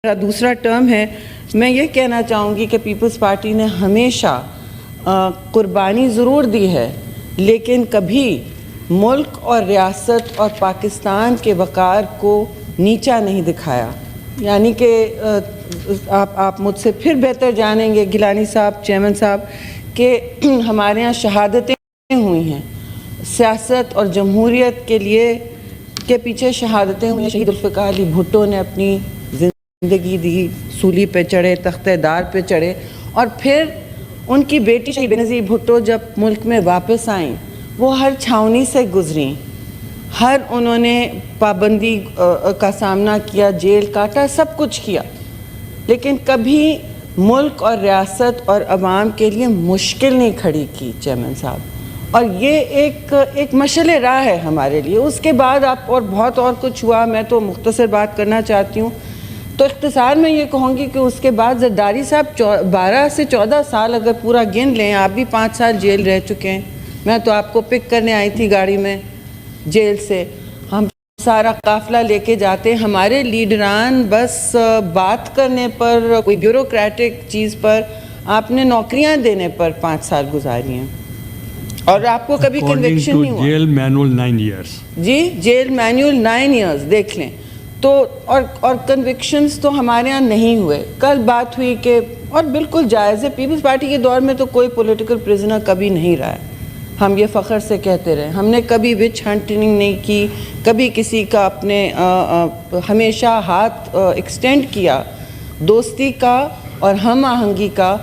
میرا دوسرا ٹرم ہے. میں یہ کہنا چاہوں گی کہ پیپلز پارٹی نے ہمیشہ قربانی ضرور دی ہے لیکن کبھی ملک اور ریاست اور پاکستان کے وقار کو نیچا نہیں دکھایا. یعنی کہ آپ مجھ سے پھر بہتر جانیں گے گیلانی صاحب، چیئرمین صاحب، کہ ہمارے ہاں شہادتیں ہوئی ہیں. سیاست اور جمہوریت کے پیچھے شہادتیں ہوئی ہیں. شہید ذوالفقار علی بھٹو نے اپنی زندگی دی، سولی پہ چڑھے، تختہ دار پہ چڑھے، اور پھر ان کی بیٹی شہید بینظیر بھٹو جب ملک میں واپس آئیں وہ ہر چھاونی سے گزریں، انہوں نے پابندی کا سامنا کیا، جیل کاٹا، سب کچھ کیا، لیکن کبھی ملک اور ریاست اور عوام کے لیے مشکل نہیں کھڑی کی چیئرمین صاحب. اور یہ ایک مشعل راہ ہے ہمارے لیے. اس کے بعد اور بہت اور کچھ ہوا. میں تو مختصر بات کرنا چاہتی ہوں. تو اختصار میں یہ کہوں گی کہ اس کے بعد زرداری صاحب 12 سے 14 سال اگر پورا گن لیں، آپ بھی 5 سال جیل رہ چکے ہیں. میں تو آپ کو پک کرنے آئی تھی گاڑی میں جیل سے. ہم سارا قافلہ لے کے جاتے. ہمارے لیڈران بس بات کرنے پر، کوئی بیوروکریٹک چیز پر، آپ نے نوکریاں دینے پر 5 سال گزاری ہیں اور آپ کو کبھی کنوکشن نہیں ہوا. Jail manual 9 years. جی، جیل مینول 9 ایئرس دیکھ لیں. تو اور کنوکشنز تو ہمارے ہاں نہیں ہوئے. کل بات ہوئی کہ، اور بالکل جائز ہے، پیپلز پارٹی کے دور میں تو کوئی پولیٹیکل پریزنر کبھی نہیں رہا ہے. ہم یہ فخر سے کہتے رہے. ہم نے کبھی وچ ہنٹنگ نہیں کی، کبھی کسی کا اپنے ہمیشہ ہاتھ ایکسٹینڈ کیا دوستی کا اور ہم آہنگی کا.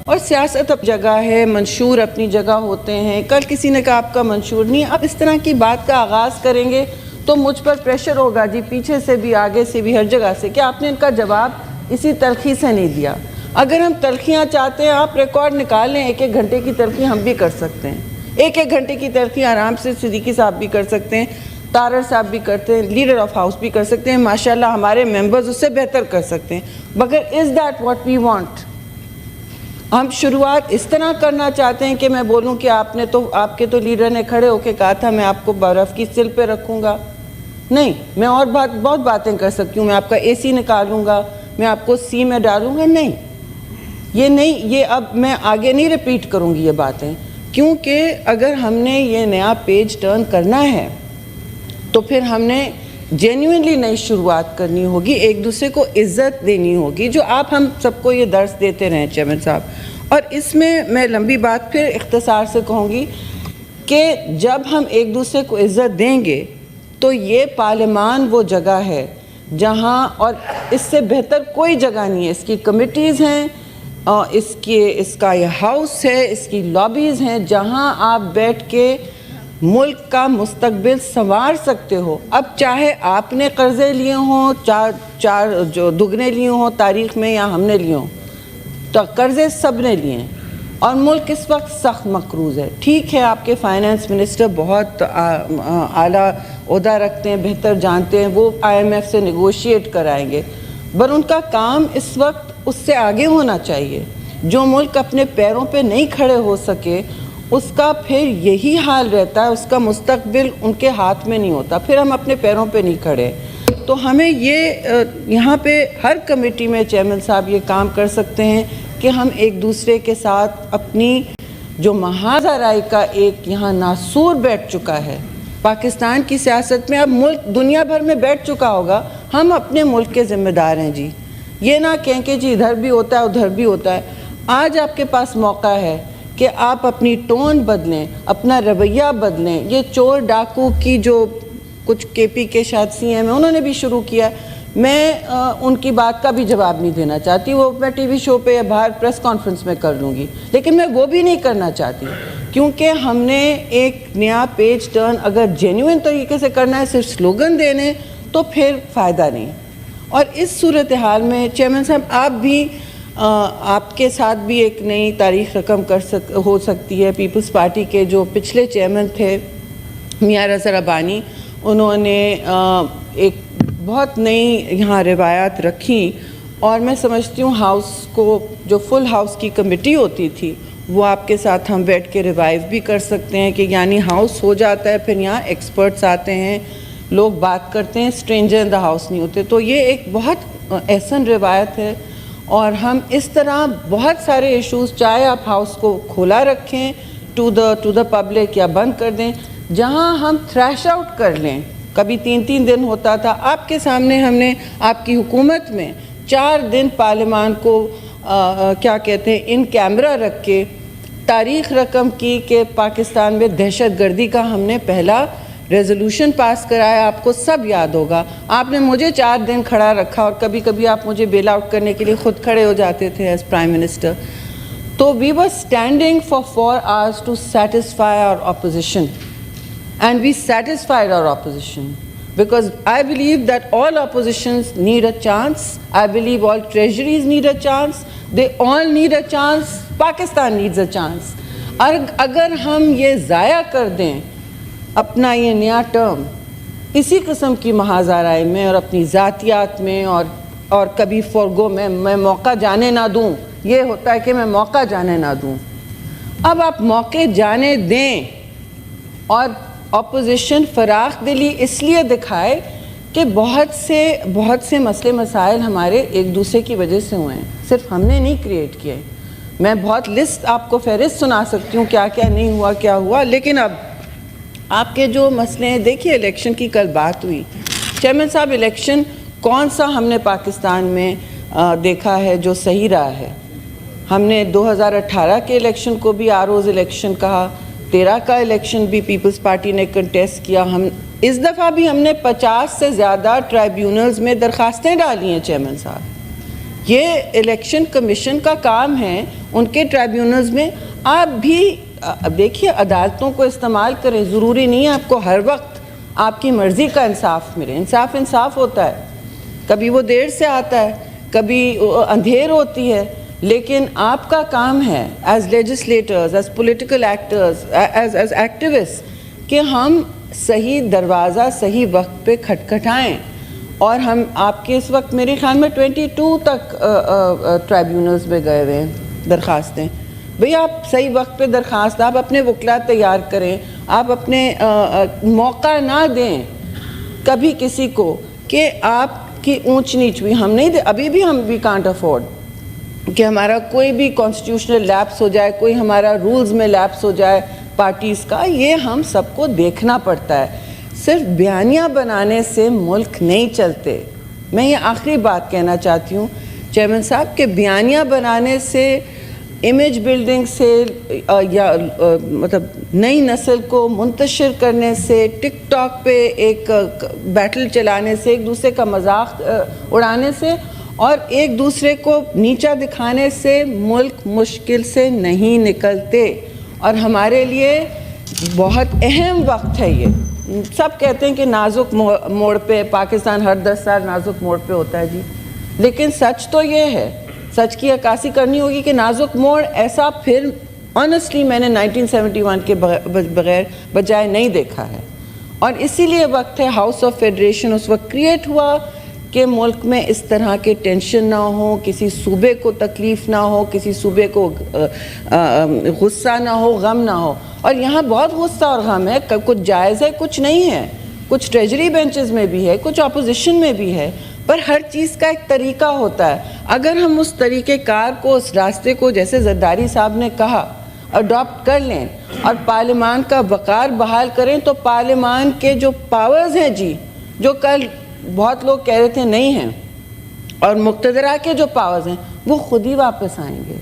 اور سیاست اب جگہ ہے، منشور اپنی جگہ ہوتے ہیں. کل کسی نے کہا آپ کا منشور نہیں. اب اس طرح کی بات کا آغاز کریں گے تو مجھ پر پریشر ہوگا، جی پیچھے سے بھی، آگے سے بھی، ہر جگہ سے، کہ آپ نے ان کا جواب اسی تلخی سے نہیں دیا. اگر ہم تلخیاں چاہتے ہیں، آپ ریکارڈ نکالیں. 1-1 گھنٹے کی تلخی ہم بھی کر سکتے ہیں. 1-1 گھنٹے کی تلخی آرام سے صدیقی صاحب بھی کر سکتے ہیں، تارڑ صاحب بھی کرتے ہیں، لیڈر آف ہاؤس بھی کر سکتے ہیں. ماشاءاللہ ہمارے ممبرز اس سے بہتر کر سکتے ہیں. مگر is that what we want? ہم شروعات اس طرح کرنا چاہتے ہیں کہ میں بولوں کہ آپ کے تو لیڈر نے کھڑے ہو کے کہا تھا میں آپ کو برف کی سل پہ رکھوں گا. نہیں، میں اور بہت باتیں کر سکتی ہوں. میں آپ کا اے سی نکالوں گا، میں آپ کو سی میں ڈالوں گا. نہیں، یہ اب میں آگے نہیں ریپیٹ کروں گی یہ باتیں، کیونکہ اگر ہم نے یہ نیا پیج ٹرن کرنا ہے تو پھر ہم نے جینوئنلی نئی شروعات کرنی ہوگی. ایک دوسرے کو عزت دینی ہوگی، جو آپ ہم سب کو یہ درس دیتے رہیں چیئرمین صاحب. اور اس میں لمبی بات پھر اختصار سے کہوں گی کہ جب ہم ایک دوسرے کو عزت دیں گے تو یہ پارلیمان وہ جگہ ہے جہاں، اور اس سے بہتر کوئی جگہ نہیں ہے. اس کی کمیٹیز ہیں، اس کا یہ ہاؤس ہے، اس کی لابیز ہیں، جہاں آپ بیٹھ کے ملک کا مستقبل سنوار سکتے ہو. اب چاہے آپ نے قرضے لیے ہوں، چار جو دگنے لیے ہوں تاریخ میں، یا ہم نے لیے ہوں، تو قرضے سب نے لیے ہیں اور ملک اس وقت سخت مقروض ہے. ٹھیک ہے، آپ کے فائنانس منسٹر بہت اعلیٰ عہدہ رکھتے ہیں، بہتر جانتے ہیں، وہ IMF سے نیگوشیٹ کرائیں گے، پر ان کا کام اس وقت اس سے آگے ہونا چاہیے. جو ملک اپنے پیروں پہ نہیں کھڑے ہو سکے اس کا پھر یہی حال رہتا ہے، اس کا مستقبل ان کے ہاتھ میں نہیں ہوتا. پھر ہم اپنے پیروں پہ نہیں کھڑے. تو ہمیں یہاں پہ ہر کمیٹی میں چیئرمین صاحب یہ کام کر سکتے ہیں کہ ہم ایک دوسرے کے ساتھ اپنی جو محاذ آرائی کا ایک یہاں ناسور بیٹھ چکا ہے پاکستان کی سیاست میں، اب ملک دنیا بھر میں بیٹھ چکا ہوگا. ہم اپنے ملک کے ذمہ دار ہیں جی. یہ نہ کہیں کہ جی ادھر بھی ہوتا ہے ادھر بھی ہوتا ہے. آج آپ کے پاس موقع ہے کہ آپ اپنی ٹون بدلیں، اپنا رویہ بدلیں. یہ چور ڈاکو کی جو کچھ KP کے شاید CM ہیں، انہوں نے بھی شروع کیا ہے. میں ان کی بات کا بھی جواب نہیں دینا چاہتی. وہ میں TV شو پہ یا باہر پریس کانفرنس میں کر لوں گی، لیکن میں وہ بھی نہیں کرنا چاہتی، کیونکہ ہم نے ایک نیا پیج ٹرن اگر جینوئن طریقے سے کرنا ہے، صرف سلوگن دینے، تو پھر فائدہ نہیں. اور اس صورتحال میں چیئرمین صاحب آپ کے ساتھ بھی ایک نئی تاریخ رقم ہو سکتی ہے. پیپلز پارٹی کے جو پچھلے چیئرمین تھے میاں رضا ربانی، انہوں نے ایک بہت نئی یہاں روایات رکھیں، اور میں سمجھتی ہوں ہاؤس کو، جو فل ہاؤس کی کمیٹی ہوتی تھی، وہ آپ کے ساتھ ہم بیٹھ کے ریوائیو بھی کر سکتے ہیں کہ یعنی ہاؤس ہو جاتا ہے، پھر یہاں ایکسپرٹس آتے ہیں، لوگ بات کرتے ہیں، اسٹرینجر ان دا ہاؤس نہیں ہوتے. تو یہ ایک بہت احسن روایت ہے, اور ہم اس طرح بہت سارے ایشوز, چاہے آپ ہاؤس کو کھولا رکھیں ٹو دا پبلک یا بند کر دیں, جہاں ہم تھریش آؤٹ کر لیں. کبھی 3 دن ہوتا تھا, آپ کے سامنے ہم نے آپ کی حکومت میں 4 دن پارلیمان کو کیا کہتے ہیں ان کیمرہ رکھ کے تاریخ رقم کی کہ پاکستان میں دہشت گردی کا ہم نے پہلا ریزولوشن پاس کرایا. آپ کو سب یاد ہوگا, آپ نے مجھے 4 دن کھڑا رکھا, اور کبھی کبھی آپ مجھے بیل آؤٹ کرنے کے لیے خود کھڑے ہو جاتے تھے ایز پرائم منسٹر. تو we were standing for 4 hours to satisfy our opposition, and we satisfied our opposition. Because I believe that all oppositions need a chance. I believe all treasuries need a chance. They all need a chance. Pakistan needs a chance. اگر ہم یہ ضائع کر دیں اپنا یہ نیا term اسی قسم کی محاذ آرائی میں اور اپنی ذاتیات میں اور کبھی فورگو میں موقع جانے نہ دوں, یہ ہوتا ہے کہ میں موقع جانے نہ دوں. اب آپ موقع جانے دیں اور اپوزیشن فراخ دلی اس لیے دکھائے کہ بہت سے مسئلے مسائل ہمارے ایک دوسرے کی وجہ سے ہوئے ہیں, صرف ہم نے نہیں کریٹ کیے. میں بہت لسٹ آپ کو فہرست سنا سکتی ہوں کیا کیا نہیں ہوا کیا ہوا, لیکن اب آپ کے جو مسئلے ہیں, دیکھیے الیکشن کی کل بات ہوئی. چیئرمین صاحب, الیکشن کون سا ہم نے پاکستان میں دیکھا ہے جو صحیح رہا ہے؟ ہم نے 2018 کے الیکشن کو بھی آروز الیکشن کہا, 13 کا الیکشن بھی پیپلز پارٹی نے کنٹیسٹ کیا. اس دفعہ بھی ہم نے 50 سے زیادہ ٹرائیبیونلز میں درخواستیں ڈالی ہیں. چیئرمین صاحب, یہ الیکشن کمیشن کا کام ہے ان کے ٹرائیبیونلز میں. آپ بھی دیکھیے عدالتوں کو استعمال کریں, ضروری نہیں ہے آپ کو ہر وقت آپ کی مرضی کا انصاف ملے. انصاف ہوتا ہے, کبھی وہ دیر سے آتا ہے, کبھی اندھیر ہوتی ہے, لیکن آپ کا کام ہے as legislators, as political actors, as activist کہ ہم صحیح دروازہ صحیح وقت پہ کھٹکھٹائیں. اور ہم آپ کے اس وقت میرے خیال میں 22 تک ٹرائیبیونلز میں گئے ہوئے ہیں درخواستیں. بھئی آپ صحیح وقت پہ درخواست, آپ اپنے وکلا تیار کریں, آپ اپنے موقع نہ دیں کبھی کسی کو کہ آپ کی اونچ نیچ بھی ہم نہیں ابھی بھی ہم وی کانٹ افورڈ کہ ہمارا کوئی بھی کانسٹیٹیوشنل لیپس ہو جائے, کوئی ہمارا رولز میں لیپس ہو جائے پارٹیز کا. یہ ہم سب کو دیکھنا پڑتا ہے. صرف بیانیہ بنانے سے ملک نہیں چلتے. میں یہ آخری بات کہنا چاہتی ہوں چیئرمین صاحب کہ بیانیہ بنانے سے, امیج بلڈنگ سے, یا مطلب نئی نسل کو منتشر کرنے سے, ٹک ٹاک پہ ایک بیٹل چلانے سے, ایک دوسرے کا مذاق اڑانے سے اور ایک دوسرے کو نیچا دکھانے سے ملک مشکل سے نہیں نکلتے. اور ہمارے لیے بہت اہم وقت ہے یہ. سب کہتے ہیں کہ نازک موڑ پہ, پاکستان ہر 10 سال نازک موڑ پہ ہوتا ہے جی, لیکن سچ تو یہ ہے, سچ کی عکاسی کرنی ہوگی کہ نازک موڑ ایسا پھر آنیسٹلی میں نے 1971 کے بجائے نہیں دیکھا ہے. اور اسی لیے وقت ہے, ہاؤس آف فیڈریشن اس وقت کریٹ ہوا کہ ملک میں اس طرح کے ٹینشن نہ ہو, کسی صوبے کو تکلیف نہ ہو, کسی صوبے کو غصہ نہ ہو, غم نہ ہو. اور یہاں بہت غصہ اور غم ہے, کچھ جائز ہے کچھ نہیں ہے, کچھ ٹریجری بینچز میں بھی ہے, کچھ اپوزیشن میں بھی ہے, پر ہر چیز کا ایک طریقہ ہوتا ہے. اگر ہم اس طریقہ کار کو, اس راستے کو جیسے زرداری صاحب نے کہا اڈاپٹ کر لیں اور پارلیمان کا وقار بحال کریں, تو پارلیمان کے جو پاورز ہیں جی, جو کل بہت لوگ کہہ رہے تھے نہیں ہیں, اور مقتدرہ کے جو پاورز ہیں وہ خود ہی واپس آئیں گے.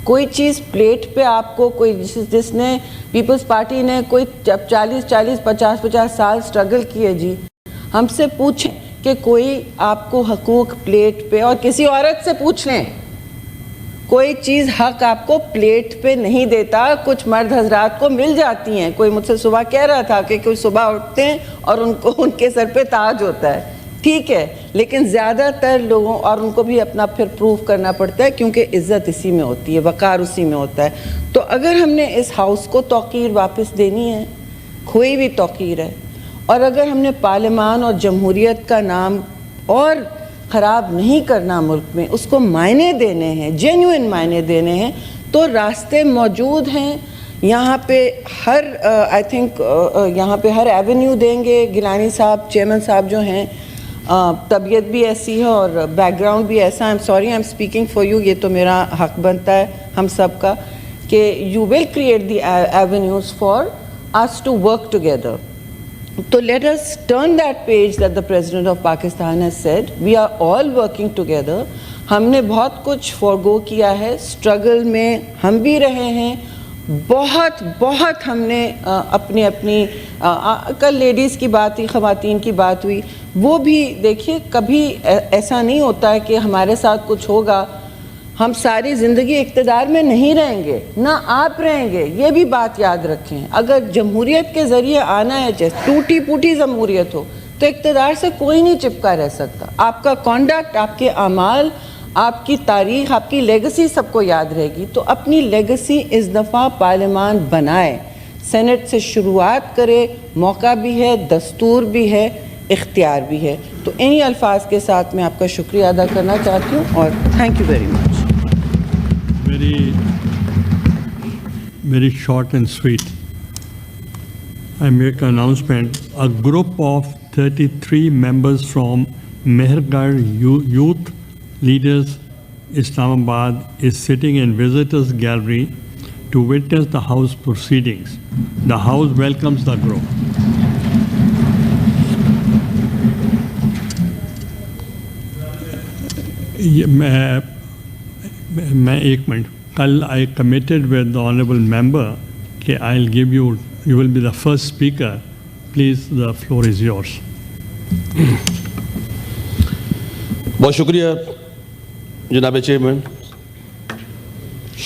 کوئی چیز پلیٹ پہ آپ کو, کوئی جس نے پیپلز پارٹی نے کوئی 40-50 سال سٹرگل کیے جی, ہم سے پوچھیں کہ کوئی آپ کو حقوق پلیٹ پہ, اور کسی عورت سے پوچھ لیں, کوئی چیز حق آپ کو پلیٹ پہ نہیں دیتا. کچھ مرد حضرات کو مل جاتی ہیں. کوئی مجھ سے صبح کہہ رہا تھا کہ کوئی صبح اٹھتے ہیں اور ان کے سر پہ تاج ہوتا ہے, ٹھیک ہے, لیکن زیادہ تر لوگوں, اور ان کو بھی اپنا پھر پروف کرنا پڑتا ہے کیونکہ عزت اسی میں ہوتی ہے, وقار اسی میں ہوتا ہے. تو اگر ہم نے اس ہاؤس کو توقیر واپس دینی ہے, کوئی بھی توقیر ہے, اور اگر ہم نے پارلیمان اور جمہوریت کا نام اور خراب نہیں کرنا ملک میں, اس کو معنی دینے ہیں, جینوئن معنی دینے ہیں, تو راستے موجود ہیں. یہاں پہ یہاں پہ ہر ایونیو دیں گے گیلانی صاحب, چیئرمین صاحب جو ہیں, طبیعت بھی ایسی ہے اور بیک گراؤنڈ بھی ایسا. I am sorry, I am speaking for you. یہ تو میرا حق بنتا ہے ہم سب کا کہ you will create the avenues for us to work together. So let us turn that page that the President of Pakistan has said. We are all working together. ہم نے بہت کچھ فورگو کیا ہے, اسٹرگل میں ہم بھی رہے ہیں, بہت ہم نے اپنی کل لیڈیز کی بات ہوئی, خواتین کی بات ہوئی, وہ بھی دیکھیے کبھی ایسا نہیں ہوتا ہے کہ ہمارے ساتھ کچھ ہوگا ہم ساری زندگی اقتدار میں نہیں رہیں گے, نہ آپ رہیں گے, یہ بھی بات یاد رکھیں. اگر جمہوریت کے ذریعے آنا ہے, جیسے ٹوٹی پوٹی جمہوریت ہو, تو اقتدار سے کوئی نہیں چپکا رہ سکتا. آپ کا کانڈکٹ, آپ کے اعمال, آپ کی تاریخ, آپ کی لیگسی سب کو یاد رہے گی. تو اپنی لیگسی اس دفعہ پارلیمان بنائے, سینٹ سے شروعات کرے, موقع بھی ہے, دستور بھی ہے, اختیار بھی ہے. تو انہی الفاظ کے ساتھ میں آپ کا شکریہ ادا کرنا چاہتی ہوں اور thank you very much. Very short and sweet. I make an announcement. A group of 33 members from Mehergarh Youth Leaders Islamabad is sitting in visitors gallery to witness the House proceedings. The House welcomes the group. میں ایک minute, کل I committed with the honorable member کہ I'll give you will be the first speaker. Please, the floor is yours. بہت شکریہ جناب chairman.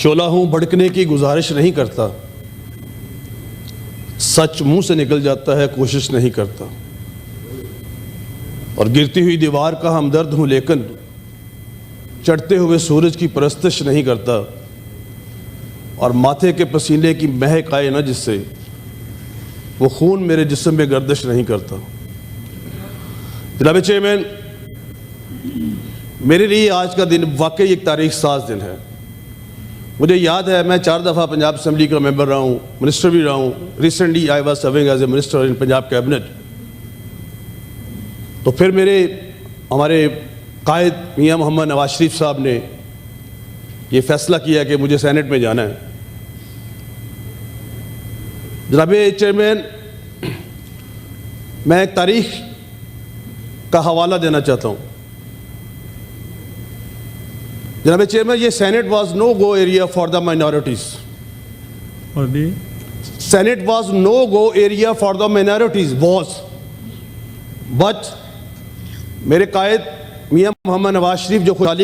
شعلہ ہوں بھڑکنے کی گزارش نہیں کرتا, سچ منہ سے نکل جاتا ہے کوشش نہیں کرتا, اور گرتی ہوئی دیوار کا ہمدرد ہوں لیکن چڑھتے ہوئے سورج کی پرستش نہیں کرتا, اور ماتھے کے پسینے کی مہک آئے نہ جس سے وہ خون میرے جسم میں گردش نہیں کرتا. جناب چیئرمین, میرے لیے آج کا دن واقعی ایک تاریخ ساز دن ہے. مجھے یاد ہے میں 4 دفعہ پنجاب اسمبلی کا ممبر رہا ہوں, منسٹر بھی رہا ہوں. Recently I was serving as a minister in Punjab cabinet. تو پھر ہمارے قائد میاں محمد نواز شریف صاحب نے یہ فیصلہ کیا کہ مجھے سینٹ میں جانا ہے. جناب چیئرمین, میں ایک تاریخ کا حوالہ دینا چاہتا ہوں. جناب چیئرمین, یہ Senate was no go area for the minorities. Senate was no go area for the minorities was, but میرے قائد میاں محمد نواز شریف جو خوشحالی